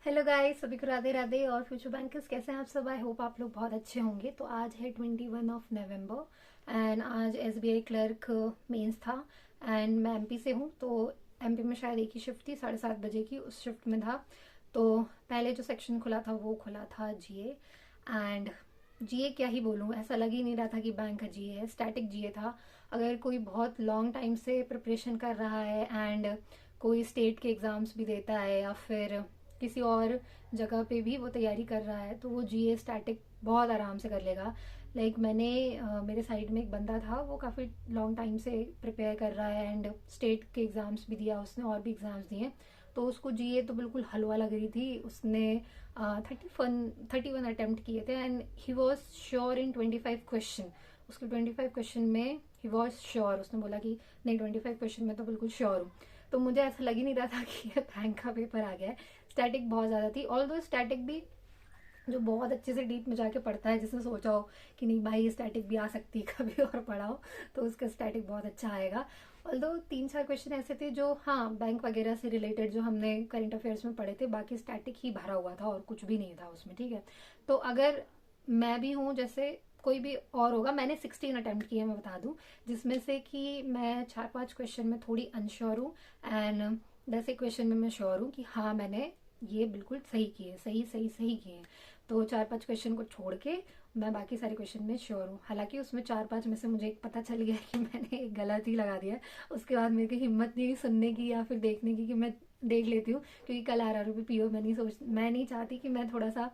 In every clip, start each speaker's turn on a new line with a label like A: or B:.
A: Hello guys, सभी को राधे राधे। और फ्यूचर बैंकर्स कैसे हैं आप सब? आई होप आप लोग बहुत अच्छे होंगे। तो आज है 21 नवंबर एंड आज एसबीआई क्लर्क मेंस था एंड मैं एमपी से हूँ। तो एमपी में शायद एक ही शिफ्ट थी, 7:30 बजे की, उस शिफ्ट में था। तो पहले जो सेक्शन खुला था वो खुला था जीए। एंड जीए क्या ही बोलूँ, ऐसा लग ही नहीं रहा था कि बैंक का जीए है, स्टैटिक जीए था। अगर कोई बहुत लॉन्ग टाइम से प्रिपरेशन कर रहा है एंड कोई स्टेट के एग्ज़ाम्स भी देता है या फिर किसी और जगह पे भी वो तैयारी कर रहा है तो वो जीए स्टैटिक बहुत आराम से कर लेगा। मैंने मेरे साइड में एक बंदा था, वो काफ़ी लॉन्ग टाइम से प्रिपेयर कर रहा है एंड स्टेट के एग्ज़ाम्स भी दिया उसने और भी एग्ज़ाम्स दिए। तो उसको जीए तो बिल्कुल हलवा लग रही थी। उसने 31 अटेम्प्ट किए थे and he was sure in 25 question. उसके 25 क्वेश्चन में ही वॉज श्योर, उसने बोला कि नहीं 25 क्वेश्चन में तो बिल्कुल श्योर हूँ। तो मुझे ऐसा लग ही नहीं रहा था कि ये बैंक का पेपर आ गया है। स्टैटिक बहुत ज़्यादा थी, ऑल दो स्टैटिक भी जो बहुत अच्छे से डीप में जाके पढ़ता है, जिसने सोचा हो कि नहीं भाई ये स्टैटिक भी आ सकती है कभी और पढ़ाओ, तो उसका स्टैटिक बहुत अच्छा आएगा। ऑल दो 3-4 क्वेश्चन ऐसे थे जो हाँ बैंक वगैरह से रिलेटेड जो हमने करंट अफेयर्स में पढ़े थे, बाकी स्टैटिक ही भरा हुआ था और कुछ भी नहीं था उसमें। ठीक है, तो अगर मैं भी हूँ जैसे कोई भी और होगा, मैंने 16 अटेम्प्ट किए मैं बता दूं, जिसमें से कि मैं 4-5 क्वेश्चन में थोड़ी अनश्योर हूँ एंड 10 क्वेश्चन में मैं श्योर हूँ कि हाँ मैंने ये बिल्कुल सही किए, सही सही सही किए। तो 4-5 क्वेश्चन को छोड़ के मैं बाकी सारे क्वेश्चन में श्योर हूँ। हालांकि उसमें 4-5 में से मुझे एक पता चल गया कि मैंने एक गलत ही लगा दिया। उसके बाद मेरे की हिम्मत नहीं हुई सुनने की या फिर देखने की कि मैं देख लेती हूँ, क्योंकि कल RRB पीओ मैं नहीं चाहती कि मैं थोड़ा सा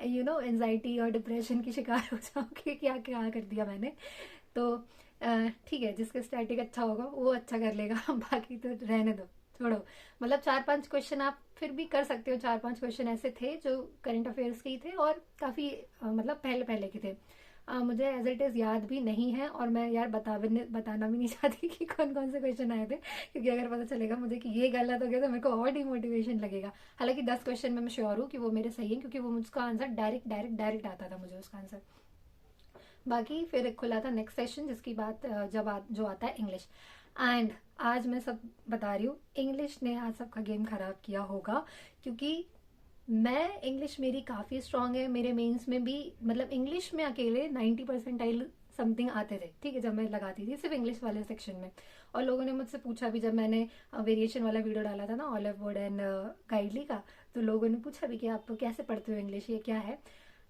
A: एनजाइटी और डिप्रेशन की शिकार हो जाऊँ कि क्या क्या कर दिया मैंने। तो ठीक है, जिसका स्टैटिक अच्छा होगा वो अच्छा कर लेगा बाकी तो रहने दो, छोड़ो। मतलब 4-5 क्वेश्चन आप फिर भी कर सकते हो। 4-5 क्वेश्चन ऐसे थे जो करंट अफेयर्स के ही थे और काफ़ी मतलब पहले पहले के थे। मुझे एज इट इज़ याद भी नहीं है और मैं यार बताना भी नहीं चाहती कि कौन कौन से क्वेश्चन आए थे, क्योंकि अगर पता चलेगा मुझे कि ये गलत हो गया तो मेरे को और डिमोटिवेशन लगेगा। हालांकि 10 क्वेश्चन में मैं श्योर हूँ कि वो मेरे सही है, क्योंकि वो मुझका आंसर डायरेक्ट डायरेक्ट डायरेक्ट आता था मुझे उसका आंसर। बाकी फिर खुला था नेक्स्ट सेशन, जिसकी बात जो आता है इंग्लिश। एंड आज मैं सब बता रही हूँ, इंग्लिश ने आज सबका गेम खराब किया होगा, क्योंकि मैं इंग्लिश मेरी काफ़ी स्ट्रांग है। मेरे मेंस में भी मतलब इंग्लिश में अकेले 90 परसेंटाइल समथिंग आते थे। ठीक है, जब मैं लगाती थी सिर्फ इंग्लिश वाले सेक्शन में। और लोगों ने मुझसे पूछा भी, जब मैंने वेरिएशन वाला वीडियो डाला था ना ऑलिव वुड एंड गाइडली का, तो लोगों ने पूछा भी कि आप कैसे पढ़ते हो इंग्लिश, ये क्या है।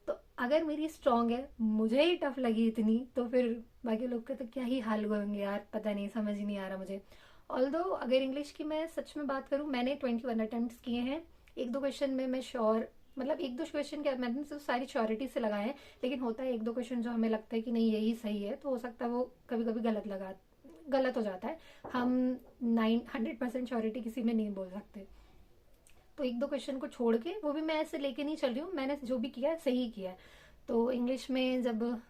A: तो अगर मेरी स्ट्रांग है, मुझे ही टफ लगी इतनी, तो फिर बाकी लोग के तो क्या ही हाल होंगे यार, पता नहीं, समझ ही नहीं आ रहा मुझे। ऑल्दो अगर इंग्लिश की मैं सच में बात करूँ, मैंने 21 अटेम्प्ट किए हैं। 1-2 क्वेश्चन में मैं श्योर, मतलब 1-2 क्वेश्चन क्या, मैंने तो सारी श्योरिटी से लगाए हैं, लेकिन होता है 1-2 क्वेश्चन जो हमें लगता है कि नहीं यही सही है, तो हो सकता है वो कभी कभी गलत हो जाता है। हम 100% श्योरिटी किसी में नहीं बोल सकते। तो 1-2 क्वेश्चन को छोड़ के, वो भी मैं ऐसे लेके नहीं चल रही हूँ, मैंने जो भी किया है सही किया है। तो इंग्लिश में जब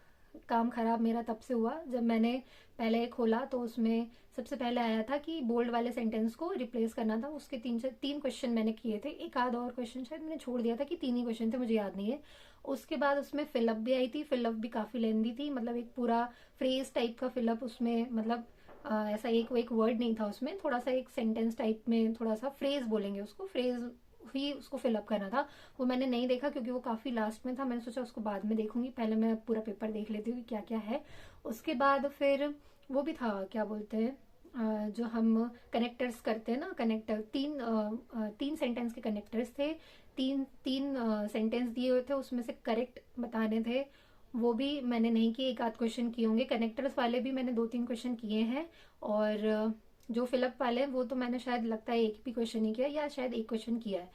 A: काम खराब मेरा तब से हुआ जब मैंने पहले खोला, तो उसमें सबसे पहले आया था कि बोल्ड वाले सेंटेंस को रिप्लेस करना था। उसके 3 क्वेश्चन मैंने किए थे, एक आध और क्वेश्चन शायद मैंने छोड़ दिया था कि 3 ही क्वेश्चन थे, मुझे याद नहीं है। उसके बाद उसमें फिलअप भी आई थी, फिलअप भी काफ़ी लेंदी थी, मतलब एक पूरा फ्रेज टाइप का फिलअप उसमें, मतलब ऐसा एक वर्ड नहीं था उसमें, थोड़ा सा एक सेंटेंस टाइप में, थोड़ा सा फ्रेज बोलेंगे उसको, फ्रेज ही उसको फिलअप करना था। वो मैंने नहीं देखा क्योंकि वो काफ़ी लास्ट में था, मैंने सोचा उसको बाद में देखूंगी, पहले मैं पूरा पेपर देख लेती हूँ कि क्या क्या है। उसके बाद फिर वो भी था, क्या बोलते हैं, जो हम कनेक्टर्स करते हैं ना, कनेक्टर, 3 सेंटेंस के कनेक्टर्स थे। तीन तीन सेंटेंस दिए हुए थे, उसमें से करेक्ट बताने थे। वो भी मैंने नहीं किए, एक आध क्वेश्चन किए होंगे। कनेक्टर्स वाले भी मैंने 2-3 क्वेश्चन किए हैं। और जो फिलअप वाले हैं वो तो मैंने शायद लगता है एक भी क्वेश्चन ही किया, या शायद एक क्वेश्चन किया है।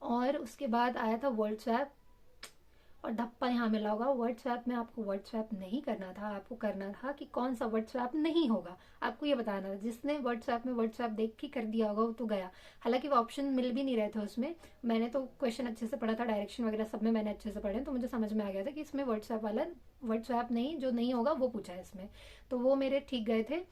A: और उसके बाद आया था वर्ड स्वैप, और धप्पा यहाँ मिला होगा। वर्ड स्वैप में आपको वर्ड स्वैप नहीं करना था, आपको करना था कि कौन सा वर्ड स्वैप नहीं होगा, आपको ये बताना था। जिसने वर्ड स्वैप में वर्ड स्वैप देख के कर दिया होगा वो तो गया। हालांकि वो ऑप्शन मिल भी नहीं रहे थे उसमें। मैंने तो क्वेश्चन अच्छे से पढ़ा था, डायरेक्शन वगैरह सब में मैंने अच्छे से पढ़े, तो मुझे समझ में आ गया था कि इसमें वर्ड स्वैप वाला, वर्ड स्वैप नहीं, जो नहीं होगा वो पूछा है इसमें। तो वो मेरे ठीक गए थे।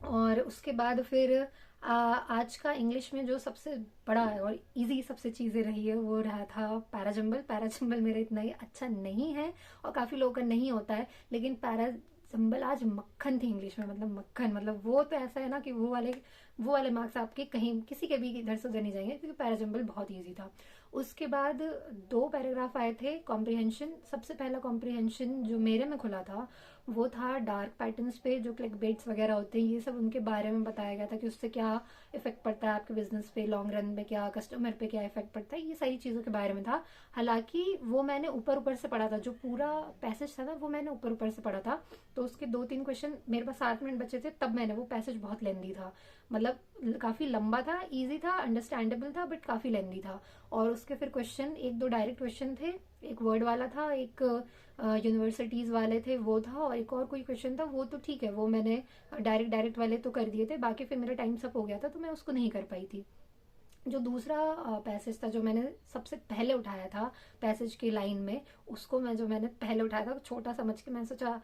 A: और उसके बाद फिर आज का इंग्लिश में जो सबसे बड़ा है और इजी सबसे चीज़ें रही है वो रहा था पैराजम्बल। पैराजम्बल मेरा इतना ही अच्छा नहीं है और काफ़ी लोगों का नहीं होता है, लेकिन पैराजम्बल आज मक्खन थी इंग्लिश में, मतलब मक्खन, मतलब वो तो ऐसा है ना कि वो वाले वो वाले मार्क्स आपके कहीं किसी के भी इधर से उधर नहीं जाएंगे, क्योंकि पैराजम्बल बहुत ईजी था। उसके बाद 2 पैराग्राफ आए थे कॉम्प्रिहेंशन। सबसे पहला कॉम्प्रिहेंशन जो मेरे में खुला था वो था डार्क पैटर्न्स पे, जो क्लिक बेट्स वगैरह होते हैं, ये सब उनके बारे में बताया गया था कि उससे क्या इफेक्ट पड़ता है आपके बिजनेस पे, लॉन्ग रन में क्या, कस्टमर पे क्या इफेक्ट पड़ता है, ये सारी चीज़ों के बारे में था। हालांकि वो मैंने ऊपर ऊपर से पढ़ा था, जो पूरा पैसेज था ना वो मैंने ऊपर ऊपर से पढ़ा था। तो उसके 2-3 क्वेश्चन, मेरे पास 7 मिनट बचे थे तब मैंने, वो पैसेज बहुत लेंदी था, मतलब काफ़ी लंबा था, ईजी था, अंडरस्टैंडेबल था, बट काफ़ी लेंदी था। और उसके फिर क्वेश्चन 1-2 डायरेक्ट क्वेश्चन थे, एक वर्ड वाला था, एक यूनिवर्सिटीज वाले थे वो था, और एक और कोई क्वेश्चन था, वो तो ठीक है, वो मैंने डायरेक्ट वाले तो कर दिए थे, बाकी फिर मेरा टाइम सब हो गया था तो मैं उसको नहीं कर पाई थी। जो दूसरा पैसेज था जो मैंने सबसे पहले उठाया था पैसेज की लाइन में, उसको मैंने पहले उठाया था, छोटा समझ के मैंने सोचा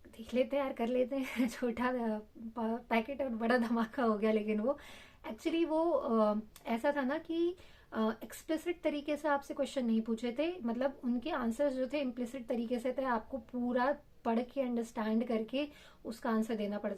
A: देख लेते हैं यार, कर लेते हैं छोटा पैकेट और बड़ा धमाका हो गया। लेकिन वो एक्चुअली वो ऐसा था ना कि एक्सप्लिसिट तरीके से आपसे क्वेश्चन नहीं पूछे थे, मतलब उनके आंसर्स जो थे इम्प्लिसिट तरीके से थे, आपको पूरा पढ़ के अंडरस्टैंड करके उसका आंसर देना पड़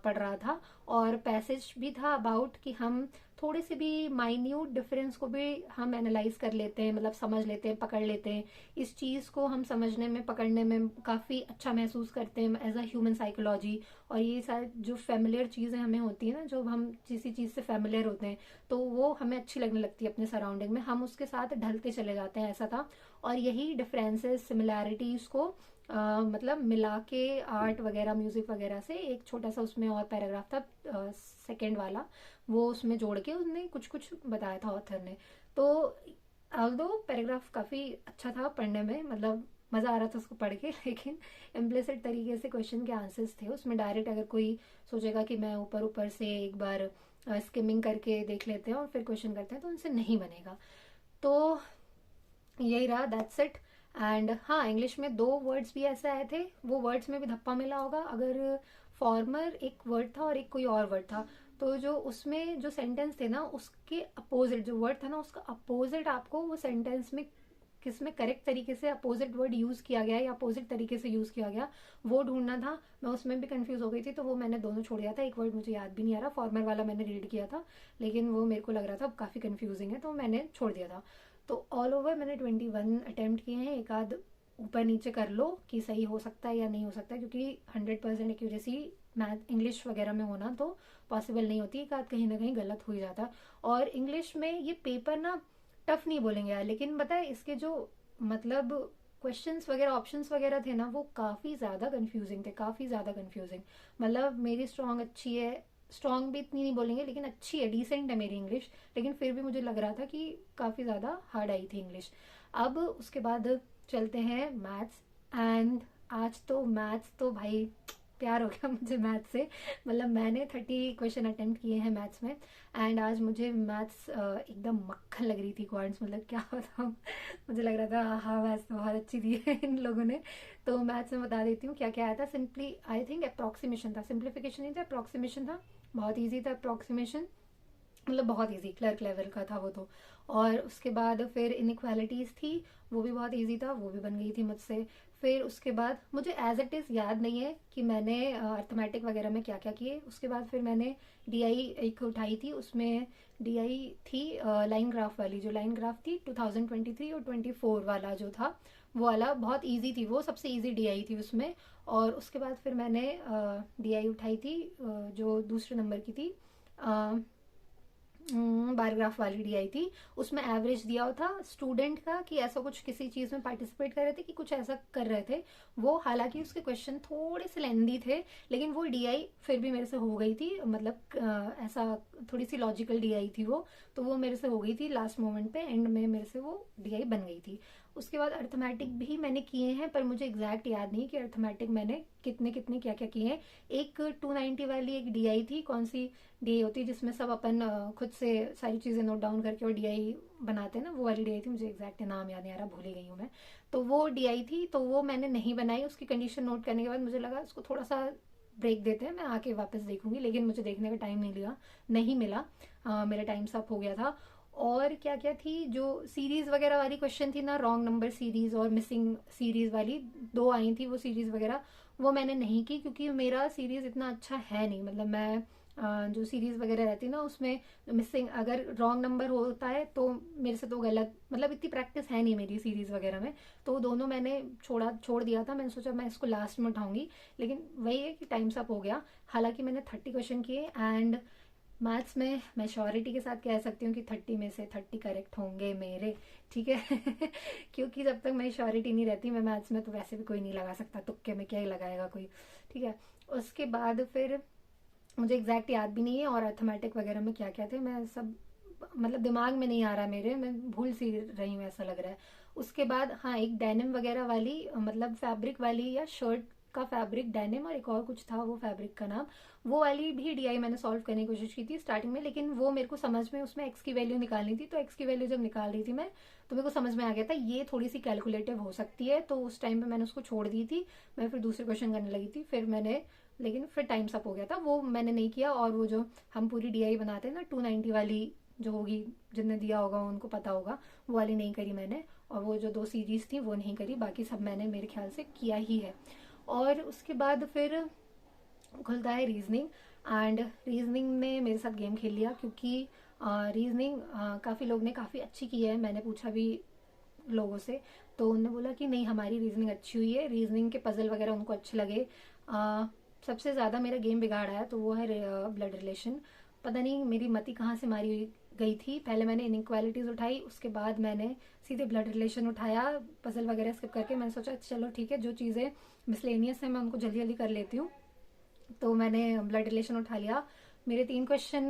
A: रहा था। और पैसेज भी था अबाउट कि हम थोड़े से भी माइन्यूट डिफरेंस को भी हम एनालाइज कर लेते हैं, मतलब समझ लेते हैं, पकड़ लेते हैं, इस चीज को हम समझने में, पकड़ने में काफी अच्छा महसूस करते हैं एज अ ह्यूमन साइकोलॉजी। और ये सारी जो फेमिलियर चीजें हमें होती है ना, जो हम किसी चीज से फेमिलियर होते हैं तो वो हमें अच्छी लगने लगती है अपने सराउंडिंग में, हम उसके साथ ढलते चले जाते हैं, ऐसा था। और यही डिफरेंसेस सिमिलैरिटीज को मतलब मिला के आर्ट वगैरह, म्यूजिक वगैरह से एक छोटा सा उसमें और पैराग्राफ था सेकेंड वाला, वो उसमें जोड़ के उसने कुछ कुछ बताया था ऑथर ने। तो ऑल्दो पैराग्राफ काफ़ी अच्छा था पढ़ने में, मतलब मज़ा आ रहा था उसको पढ़ के लेकिन इम्प्लिसिट तरीके से क्वेश्चन के आंसर्स थे उसमें। डायरेक्ट अगर कोई सोचेगा कि मैं ऊपर ऊपर से एक बार स्किमिंग करके देख लेते हैं और फिर क्वेश्चन करते हैं, तो उनसे नहीं बनेगा। तो यही रहा, दैट्स इट। एंड हाँ, इंग्लिश में 2 वर्ड्स भी ऐसे आए थे, वो वर्ड्स में भी धप्पा मिला होगा। अगर फॉर्मर एक वर्ड था और एक कोई और वर्ड था, तो जो उसमें जो सेंटेंस थे ना उसके अपोजिट जो वर्ड था ना, उसका अपोजिट आपको वो सेंटेंस में किस में करेक्ट तरीके से अपोजिट वर्ड यूज किया गया या अपोजिट तरीके से यूज किया गया, वो ढूंढना था। मैं उसमें भी कंफ्यूज हो गई थी, तो वो मैंने दोनों छोड़ दिया था। एक वर्ड मुझे याद भी नहीं आ रहा, फॉर्मर वाला मैंने रीड किया था, लेकिन वो मेरे को लग रहा था काफी कंफ्यूजिंग है, तो मैंने छोड़ दिया था। तो ऑल ओवर मैंने 21 अटेम्प्ट किए हैं, एक आध ऊपर नीचे कर लो कि सही हो सकता है या नहीं हो सकता है, क्योंकि 100% एक्यूरेसी मैथ इंग्लिश वगैरह में होना तो पॉसिबल नहीं होती, एक आध कहीं ना कहीं गलत हो ही जाता। और इंग्लिश में ये पेपर ना टफ नहीं बोलेंगे यार, लेकिन पता है इसके जो मतलब क्वेश्चंस वगैरह, ऑप्शंस वगैरह थे ना, वो काफ़ी ज़्यादा कंफ्यूजिंग थे, काफ़ी ज़्यादा कंफ्यूजिंग। मतलब मेरी स्ट्रॉन्ग अच्छी है, स्ट्रॉन्ग भी इतनी नहीं बोलेंगे लेकिन अच्छी है, डिसेंट है मेरी इंग्लिश, लेकिन फिर भी मुझे लग रहा था कि काफ़ी ज़्यादा हार्ड आई थी इंग्लिश। अब उसके बाद चलते हैं मैथ्स। एंड आज तो मैथ्स तो भाई प्यार हो गया मुझे मैथ्स से, मतलब मैंने 30 क्वेश्चन अटेम्प्ट किए हैं मैथ्स में। एंड आज मुझे मैथ्स एकदम मक्खन लग रही थी, क्वांट्स, मतलब क्या बताऊँ मुझे लग रहा था हाँ मैथ्स तो बहुत अच्छी दी है इन लोगों ने। तो मैथ्स में बता देती हूँ क्या क्या आया था। सिंपली आई थिंक अप्रॉक्सीमेशन था, सिंप्लीफिकेशन नहीं था, अप्रॉक्सीमेशन था, बहुत ईजी था अप्रॉक्सीमेशन, मतलब बहुत इजी क्लर्क लेवल का था वो तो। और उसके बाद फिर इनइक्वालिटीज थी, वो भी बहुत इजी था, वो भी बन गई थी मुझसे। फिर उसके बाद मुझे एज इट इज़ याद नहीं है कि मैंने अर्थमेटिक वगैरह में क्या क्या किए। उसके बाद फिर मैंने डीआई एक उठाई थी, उसमें डीआई थी लाइन ग्राफ वाली, जो लाइन ग्राफ थी 2023 और 24 वाला जो था, वो वाला बहुत इजी थी, वो सबसे इजी डीआई थी उसमें। और उसके बाद फिर मैंने डीआई उठाई थी जो दूसरे नंबर की थी, बायोग्राफ वाली डी आई थी। उसमें एवरेज दिया हुआ था स्टूडेंट का कि ऐसा कुछ किसी चीज में पार्टिसिपेट कर रहे थे कि कुछ ऐसा कर रहे थे वो। हालांकि उसके क्वेश्चन थोड़े से लेंदी थे, लेकिन वो डीआई फिर भी मेरे से हो गई थी, मतलब ऐसा थोड़ी सी लॉजिकल डीआई थी वो, तो वो मेरे से हो गई थी लास्ट मोमेंट पे, एंड में मेरे से वो डीआई बन गई थी। उसके बाद अर्थमेटिक भी मैंने किए हैं, पर मुझे एग्जैक्ट याद नहीं कि अर्थमेटिक मैंने कितने कितने क्या क्या किए हैं। एक 290 वाली एक डीआई थी, कौन सी डीआई होती है जिसमें सब अपन खुद से सारी चीज़ें नोट डाउन करके और डीआई बनाते हैं ना, वो वाली डीआई थी, मुझे एग्जैक्ट नाम याद नहीं आ रहा, भूल ही गई हूँ मैं। तो वो डीआई थी, तो वो मैंने नहीं बनाई। उसकी कंडीशन नोट करने के बाद मुझे लगा उसको थोड़ा सा ब्रेक देते हैं, मैं आके वापस देखूंगी, लेकिन मुझे देखने का टाइम नहीं मिला, मेरा टाइम सब हो गया था। और क्या क्या थी जो सीरीज वगैरह वाली क्वेश्चन थी ना, रॉन्ग नंबर सीरीज और मिसिंग सीरीज वाली 2 आई थी, वो सीरीज वगैरह वो मैंने नहीं की, क्योंकि मेरा सीरीज इतना अच्छा है नहीं, मतलब मैं जो सीरीज वगैरह रहती है ना उसमें मिसिंग अगर रॉन्ग नंबर होता है तो मेरे से तो गलत, मतलब इतनी प्रैक्टिस है नहीं मेरी सीरीज वगैरह में, तो दोनों मैंने छोड़ दिया था। मैंने सोचा मैं इसको लास्ट में उठाऊंगी, लेकिन वही है कि टाइम्स अप हो गया। हालांकि मैंने 30 क्वेश्चन किए एंड मैथ्स में मैं श्योरिटी के साथ कह सकती हूँ कि 30 में से 30 करेक्ट होंगे मेरे, ठीक है। क्योंकि जब तक मेरी श्योरिटी नहीं रहती मैं मैथ्स में, तो वैसे भी कोई नहीं लगा सकता, तुक्के में क्या ही लगाएगा कोई, ठीक है। उसके बाद फिर मुझे एग्जैक्ट याद भी नहीं है और अर्थमेटिक वगैरह में क्या क्या थे मैं सब, मतलब दिमाग में नहीं आ रहा मेरे, मैं भूल सी रही हूँ ऐसा लग रहा है। उसके बाद हाँ एक डेनिम वगैरह वाली, मतलब फैब्रिक वाली या शर्ट का फैब्रिक डेनिम, और एक और कुछ था वो फैब्रिक का नाम, वो वाली भी डीआई मैंने सॉल्व करने की कोशिश की थी स्टार्टिंग में, लेकिन वो मेरे को समझ में, उसमें एक्स की वैल्यू निकालनी थी, तो एक्स की वैल्यू जब निकाल रही थी मैं, तो मेरे को समझ में आ गया था ये थोड़ी सी कैलकुलेटिव हो सकती है, तो उस टाइम पे मैंने उसको छोड़ दी थी। मैं फिर दूसरे क्वेश्चन करने लगी थी, फिर मैंने, लेकिन फिर टाइम्स अप हो गया था, वो मैंने नहीं किया। और वो जो हम पूरी डीआई बनाते हैं ना 290 वाली जो होगी, जिनने दिया होगा उनको पता होगा, वो वाली नहीं करी मैंने। और वो जो 2 सीरीज थी वो नहीं करी, बाकी सब मैंने मेरे ख्याल से किया ही है। और उसके बाद फिर खुलता है रीजनिंग, एंड रीजनिंग ने मेरे साथ गेम खेल लिया, क्योंकि रीजनिंग काफ़ी लोग ने काफ़ी अच्छी की है, मैंने पूछा भी लोगों से, तो उन्होंने बोला कि नहीं हमारी रीजनिंग अच्छी हुई है, रीजनिंग के पजल वगैरह उनको अच्छे लगे। सबसे ज़्यादा मेरा गेम बिगाड़ा है तो वो है ब्लड रिलेशन। पता नहीं मेरी मति कहाँ से मारी हुई गई थी, पहले मैंने इनइक्वालिटीज उठाई, उसके बाद मैंने सीधे ब्लड रिलेशन उठाया, पजल वगैरह स्किप करके मैंने सोचा चलो ठीक है जो चीज़ें मिसलेनियस है मैं उनको जल्दी जल्दी कर लेती हूँ, तो मैंने ब्लड रिलेशन उठा लिया। मेरे 3 क्वेश्चन,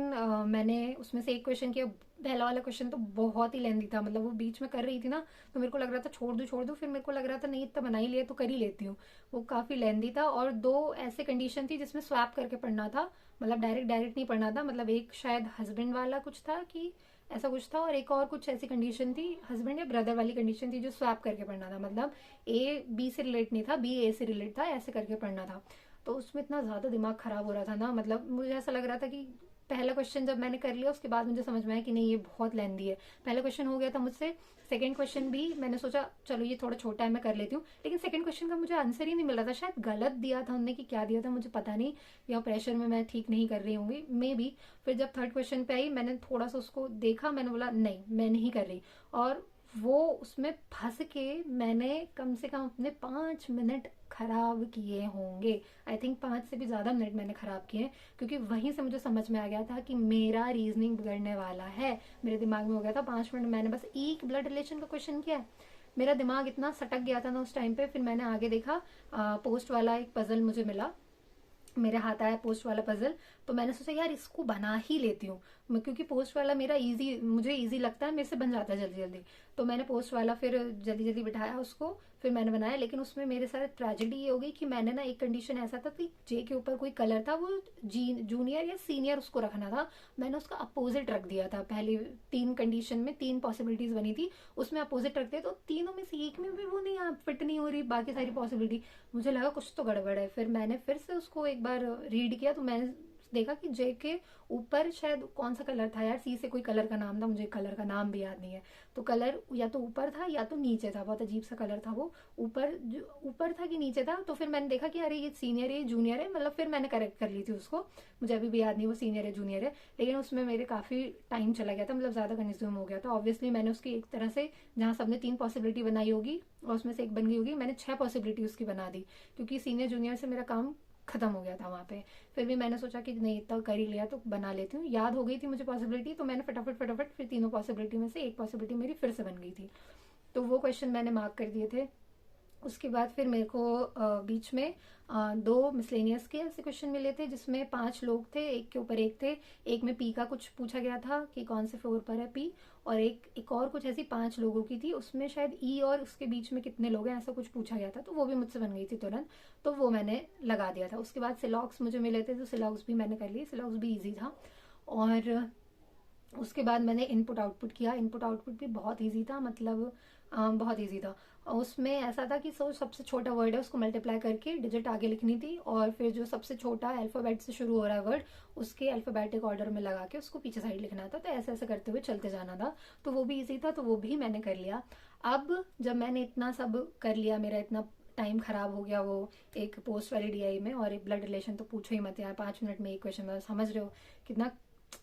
A: मैंने उसमें से एक क्वेश्चन किया, पहला वाला क्वेश्चन तो बहुत ही लेंदी था, मतलब वो बीच में कर रही थी ना, तो मेरे को लग रहा था छोड़ दूँ, फिर मेरे को लग रहा था नहीं इतना बना ही लिया तो कर ही लेती हूँ। वो काफ़ी लेंदी था, और 2 ऐसे कंडीशन थी जिसमें स्वैप करके पढ़ना था, मतलब डायरेक्ट डायरेक्ट नहीं पढ़ना था, मतलब एक शायद हस्बैंड वाला कुछ था कि ऐसा कुछ था, और एक और कुछ ऐसी कंडीशन थी हस्बैंड या ब्रदर वाली कंडीशन थी जो स्वैप करके पढ़ना था, मतलब ए बी से रिलेट नहीं था, बी ए से रिलेट था, ऐसे करके पढ़ना था। तो उसमें इतना ज़्यादा दिमाग खराब हो रहा था ना, मतलब मुझे ऐसा लग रहा था कि पहला क्वेश्चन जब मैंने कर लिया उसके बाद मुझे समझ में आया कि नहीं ये बहुत लेंदी है। पहला क्वेश्चन हो गया था मुझसे, सेकंड क्वेश्चन भी मैंने सोचा चलो ये थोड़ा छोटा है मैं कर लेती हूँ, लेकिन सेकंड क्वेश्चन का मुझे आंसर ही नहीं मिल रहा था, शायद गलत दिया था उनने कि क्या दिया था मुझे पता नहीं, या प्रेशर में मैं ठीक नहीं कर रही होंगी मे बी। फिर जब थर्ड क्वेश्चन पे आई मैंने थोड़ा सा उसको देखा, मैंने बोला नहीं मैं नहीं कर रही, और वो उसमें फंस के मैंने कम से कम अपने 5 मिनट खराब किए होंगे। आई थिंक 5 से भी ज़्यादा मिनट मैंने खराब किए, क्योंकि वहीं से मुझे समझ में आ गया था कि मेरा रीजनिंग बिगड़ने वाला है। मेरे दिमाग में हो गया था 5 मिनट मैंने बस एक ब्लड रिलेशन का क्वेश्चन किया है, मेरा दिमाग इतना सटक गया था ना उस टाइम पे। फिर मैंने आगे देखा, पोस्ट वाला एक पजल मुझे मिला, मेरे हाथ आया पोस्ट वाला पजल, तो मैंने सोचा यार इसको बना ही लेती हूँ, क्योंकि पोस्ट वाला मेरा इजी, मुझे इजी लगता है, मेरे से बन जाता है जल्दी जल्दी, तो मैंने पोस्ट वाला फिर जल्दी जल्दी बिठाया उसको, फिर मैंने बनाया। लेकिन उसमें मेरे साथ ट्रेजेडी ये हो गई कि मैंने ना एक कंडीशन ऐसा था कि जे के ऊपर कोई कलर था, वो जूनियर या सीनियर उसको रखना था, मैंने उसका अपोजिट रख दिया था। पहली 3 कंडीशन में 3 पॉसिबिलिटीज बनी थी, उसमें अपोजिट रखते तो तीनों में से एक में भी वो नहीं फिट नहीं हो रही बाकी सारी पॉसिबिलिटी, मुझे लगा कुछ तो गड़बड़ है। फिर मैंने फिर से उसको एक बार रीड किया, तो मैंने देखा कि जे के ऊपर शायद कौन सा कलर था यार, सी से कोई कलर का नाम था, मुझे कलर का नाम भी याद नहीं है, तो कलर या तो ऊपर था या तो नीचे था, बहुत अजीब सा कलर था वो, ऊपर था कि नीचे था। तो फिर मैंने देखा कि अरे ये सीनियर है जूनियर है, मतलब फिर मैंने करेक्ट कर ली थी उसको, मुझे अभी भी याद नहीं वो सीनियर है जूनियर है, लेकिन उसमें मेरे काफ़ी टाइम चला गया था, मतलब ज़्यादा कंज्यूम हो गया था। ऑब्वियसली मैंने उसकी एक तरह से, जहाँ सबने 3 पॉसिबिलिटी बनाई होगी और उसमें से एक बन गई होगी, मैंने 6 पॉसिबिलिटी उसकी बना दी, क्योंकि सीनियर जूनियर से मेरा काम खत्म हो गया था वहाँ पे। फिर भी मैंने सोचा कि नहीं इतना कर ही लिया तो बना लेती हूँ, याद हो गई थी मुझे पॉसिबिलिटी, तो मैंने फटाफट फटाफट फिर तीनों पॉसिबिलिटी में से एक पॉसिबिलिटी मेरी फिर से बन गई थी, तो वो क्वेश्चन मैंने मार्क कर दिए थे। उसके बाद फिर मेरे को बीच में 2 मिसलेनियस के ऐसे क्वेश्चन मिले थे जिसमें 5 लोग थे, एक के ऊपर एक थे, एक में पी का कुछ पूछा गया था कि कौन से फ्लोर पर है पी, और एक और कुछ ऐसी 5 लोगों की थी, उसमें शायद ई और उसके बीच में कितने लोग हैं ऐसा कुछ पूछा गया था, तो वो भी मुझसे बन गई थी तुरंत, तो वो मैंने लगा दिया था। उसके बाद सिलॉक्स मुझे मिले थे, तो सिलॉक्स भी मैंने कर ली, सिलॉक्स भी ईजी था। और उसके बाद मैंने इनपुट आउटपुट किया, इनपुट आउटपुट भी बहुत इजी था, मतलब बहुत इजी था। उसमें ऐसा था कि सबसे छोटा वर्ड है उसको मल्टीप्लाई करके डिजिट आगे लिखनी थी, और फिर जो सबसे छोटा अल्फ़ाबेट से शुरू हो रहा है वर्ड उसके अल्फ़ाबेटिक ऑर्डर में लगा के उसको पीछे साइड लिखना था, तो ऐसे ऐसे करते हुए चलते जाना था, तो वो भी इजी था, तो वो भी मैंने कर लिया। अब जब मैंने इतना सब कर लिया, मेरा इतना टाइम खराब हो गया वो एक पोस्ट वाली डीआई में, और एक ब्लड रिलेशन तो पूछो ही मत यार, 5 मिनट में एक क्वेश्चन, समझ रहे हो कितना।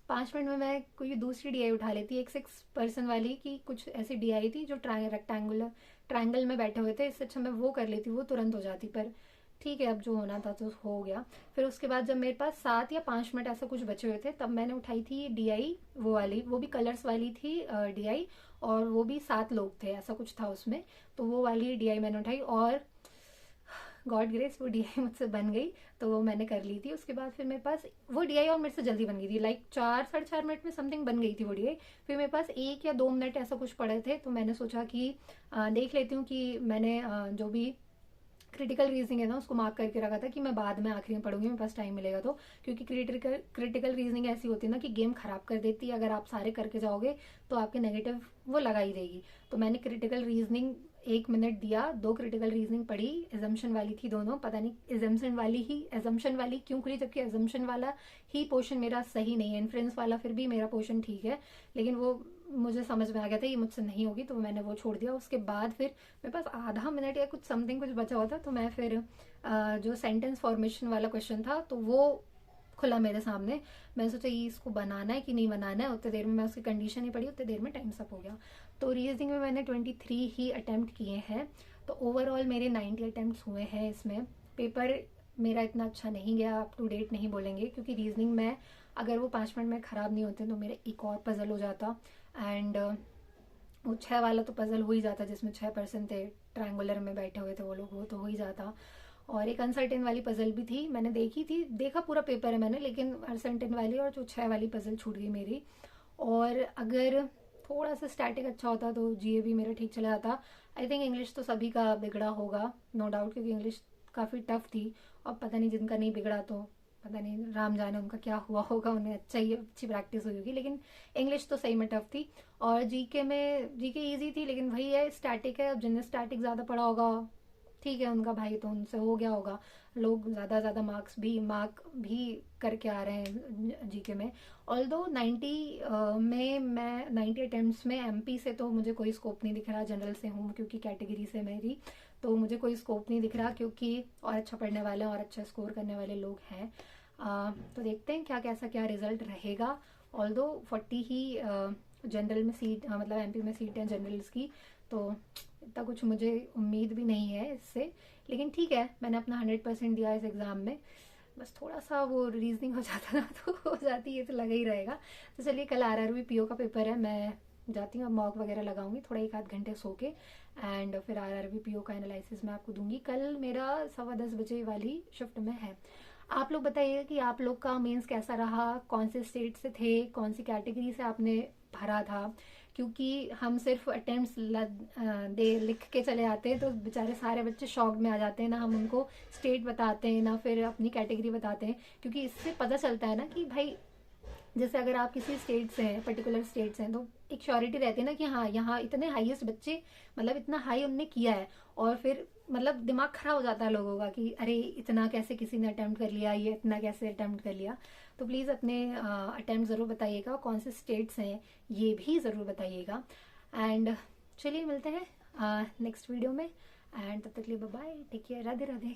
A: 5 मिनट में मैं कोई दूसरी डीआई उठा लेती, एक 6 पर्सन वाली की कुछ ऐसी डीआई थी जो ट्रायंगल में बैठे हुए थे, इससे अच्छा मैं वो कर लेती, वो तुरंत हो जाती। पर ठीक है, अब जो होना था तो हो गया। फिर उसके बाद जब मेरे पास 7 या 5 मिनट ऐसा कुछ बचे हुए थे, तब मैंने उठाई थी डीआई वो वाली, वो भी कलर्स वाली थी डीआई, और वो भी 7 लोग थे, ऐसा कुछ था उसमें। तो वो वाली डीआई मैंने उठाई, और गॉड ग्रेस वो डीआई मुझसे बन गई, तो वो मैंने कर ली थी। उसके बाद फिर मेरे पास वो डीआई और मेरे से जल्दी बन गई थी, लाइक 4 साढ़े 4 मिनट में समथिंग बन गई थी वो डीआई। फिर मेरे पास 1 या 2 मिनट ऐसा कुछ पड़े थे, तो मैंने सोचा कि देख लेती हूँ कि मैंने जो भी क्रिटिकल रीजनिंग है ना उसको मार्क करके रखा था कि मैं बाद में आखिरी में पढ़ूंगी, मेरे पास टाइम मिलेगा तो। क्योंकि क्रिटिकल रीजनिंग ऐसी होती है ना कि गेम खराब कर देती है, अगर आप सारे करके जाओगे तो आपके नेगेटिव वो लगा ही देगी। तो मैंने क्रिटिकल रीजनिंग 1 मिनट दिया, 2 क्रिटिकल रीजनिंग पढ़ी, एजम्पशन वाली थी दोनों, पता नहीं एजम्पशन वाली क्यों खुली, जबकि एजम्पशन वाला ही पोर्शन मेरा सही नहीं है, इन्फ्रेंस वाला फिर भी मेरा पोर्शन ठीक है, लेकिन वो मुझे समझ में आ गया था ये मुझसे नहीं होगी, तो मैंने वो छोड़ दिया। उसके बाद फिर मेरे पास आधा मिनट या कुछ समथिंग कुछ बचा हुआ था, तो मैं फिर जो सेंटेंस फॉर्मेशन वाला क्वेश्चन था तो वो खुला मेरे सामने। मैंने सोचा ये इसको बनाना है कि नहीं बनाना है, उतनी देर में मैं उसकी कंडीशन ही पढ़ी, उतनी देर में टाइम अप हो गया। तो रीजनिंग में मैंने 23 ही अटेम्प्ट किए हैं, तो ओवरऑल मेरे 90 अटेम्प्ट हुए हैं इसमें। पेपर मेरा इतना अच्छा नहीं गया, अप टू डेट नहीं बोलेंगे, क्योंकि रीजनिंग में अगर वो 5 मिनट में ख़राब नहीं होते तो मेरा एक और पजल हो जाता, एंड वो 6 वाला तो पजल हो ही जाता जिसमें 6 पर्सन थे, ट्रायंगुलर में बैठे हुए थे वो लोग, वो तो हो ही जाता। और एक अनसर्टेन वाली पजल भी थी, मैंने देखा पूरा पेपर है मैंने, लेकिन अनसर्टेन वाली और जो 6 वाली पजल छूट गई मेरी। और अगर थोड़ा सा स्टैटिक अच्छा होता तो जीए भी मेरा ठीक चला जाता। आई थिंक इंग्लिश तो सभी का बिगड़ा होगा, नो डाउट, क्योंकि इंग्लिश काफ़ी टफ थी, और पता नहीं जिनका नहीं बिगड़ा तो पता नहीं राम जाने उनका क्या हुआ होगा, उन्हें अच्छी प्रैक्टिस हुई होगी, लेकिन इंग्लिश तो सही में टफ थी। और जीके ईजी थी, लेकिन वही है स्टैटिक है, अब जिन्हें स्टैटिक ज़्यादा पढ़ा होगा ठीक है उनका भाई, तो उनसे हो गया होगा, लोग ज़्यादा मार्क भी करके आ रहे हैं जीके में। ऑल्दो 90 में मैं 90 अटेम्प्ट्स में एमपी से तो मुझे कोई स्कोप नहीं दिख रहा, जनरल से हूँ क्योंकि कैटेगरी से मेरी, तो मुझे कोई स्कोप नहीं दिख रहा, क्योंकि और अच्छा पढ़ने वाले और अच्छा स्कोर करने वाले लोग हैं। तो देखते हैं क्या रिजल्ट रहेगा। ऑल्दो 40 ही जनरल में सीट मतलब एमपी में सीट है जनरल्स की, तो इतना कुछ मुझे उम्मीद भी नहीं है इससे, लेकिन ठीक है, मैंने अपना 100% दिया इस एग्ज़ाम में। बस थोड़ा सा वो रीजनिंग हो जाता ना तो हो जाती है, तो लगा ही रहेगा। तो चलिए, कल आरआरबी पीओ का पेपर है, मैं जाती हूँ, अब मॉक वगैरह लगाऊंगी थोड़ा 1 आध घंटे सो के, एंड फिर आरआरबी पीओ का एनालिसिस मैं आपको दूंगी। कल मेरा 10:15 वाली शिफ्ट में है। आप लोग बताइए कि आप लोग का मेंस कैसा रहा, कौन से स्टेट से थे, कौन सी कैटेगरी से आपने भरा था, क्योंकि हम सिर्फ अटेम्प्ट्स दे लिख के चले आते हैं तो बेचारे सारे बच्चे शॉक्ड में आ जाते हैं, ना हम उनको स्टेट बताते हैं ना फिर अपनी कैटेगरी बताते हैं, क्योंकि इससे पता चलता है ना कि भाई जैसे अगर आप किसी स्टेट से हैं, पर्टिकुलर स्टेट से हैं, तो एक श्योरिटी रहती है ना कि हाँ यहाँ इतने हाईएस्ट बच्चे, मतलब इतना हाई उनने किया है, और फिर मतलब दिमाग खराब हो जाता है लोगों का कि अरे इतना कैसे किसी ने अटेम्प्ट कर लिया, ये इतना कैसे अटेम्प्ट कर लिया। तो प्लीज़ अपने अटेम्प्ट ज़रूर बताइएगा, कौन से स्टेट्स हैं ये भी ज़रूर बताइएगा। एंड चलिए मिलते हैं नेक्स्ट वीडियो में, एंड तब तक के लिए bye bye, take care, Radhe Radhe.